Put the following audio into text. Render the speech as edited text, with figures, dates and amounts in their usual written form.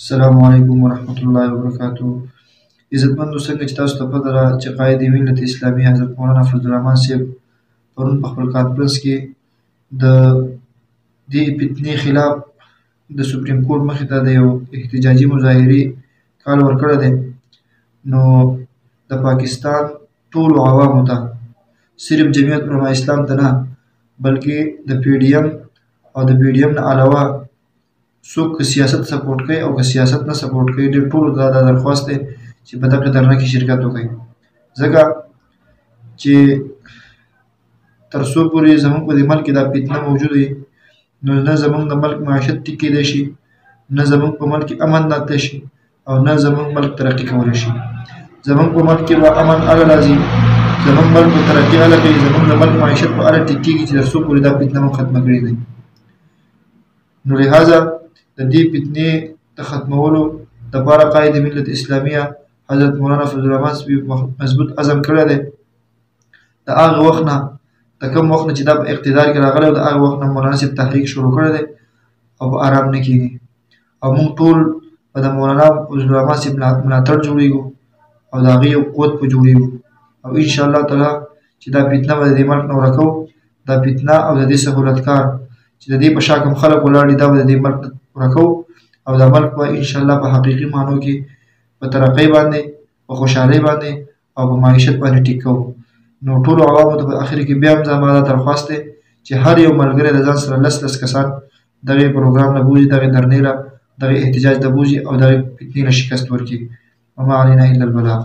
السلام علیکم ورحمۃ اللہ وبرکاتہ. عزتمندو څنګه چې تاسو ته پته ده چې قائد ملت اسلامي حضرت مولانا فضل الرحمن صاحب پرون په خپل کانفرنس کې د دې فتنې خلاف د سپریم کورټ مخې ته د یو احتجاجي مظاهرې کال ورکړی دی. نو د پاکستان ټولو عوامو ته، صرف جمعیت علماء اسلام ته نه بلکې د پی ډي ایم او د پی ډي ایم نه علاوه څوک که سیاست سپورټ کوي او که سیاست نه سپورټ کوي، ډېر ټولو ته دا درخواست دی چې په دغه دھرنه کې شرکت وکړي، ځکه چې تر څو پورې زموږ په دې ملک کې دا فتنه موجود وي نو نه زموږ د ملک معیشت ټیک کېدی شي، نه زموږ په ملک کې امن راتلی شي او نه زموږ ملک ترقي کولی شي. زموږ په ملک کې به امن هغه راځي، زموږ ملک به ترقي هغه کوي، زموږ د ملک معیشت به هغه ټیک کېږي چې تر څو پورې دا فتنه موږ ختمه کړې دی. نو لہذا د دې فتنې د ختمولو دپاره قائد ملت اسلامیه حضرت مولانا فضل الرحمن صاحب مضبوط عزم کړی دی. د هغه وخت نه، د کوم وخت نه چې دا په اقتدار کې راغلی او د هغه وخت نه مولانا صاحب تحریک شروع کړی دی او په ارام نه کېږي، او موږ ټول به د مولانا فضل الرحمن صاحب ملاتړ جوړېږو او د هغې یو قوت په جوړېږو، او انشاءالله تعالی چې دا فتنه به د دې ملک نه ورکو. دا فتنه او د دې سهولتکار چې د دې په شا کوم خلک ولاړ دي دا به د دې ملک ورکو، او دا ملک به انشاءالله په حقیقي معنو کې په ترقۍ باندې، په خوشحالۍ باندې او په معیشت باندې ټیک کوو. نو ټولو عوامو ته په اخر کې بیا هم زما دا درخواست دی چې هر یو ملګری د ځان سره لس کسان دغې پروګرام نه بوځي، دغې دھرنې له، دغې احتجاج ته بوځي او دغې فتنې له شکست ورکړي. وما علینا الا البلاغ.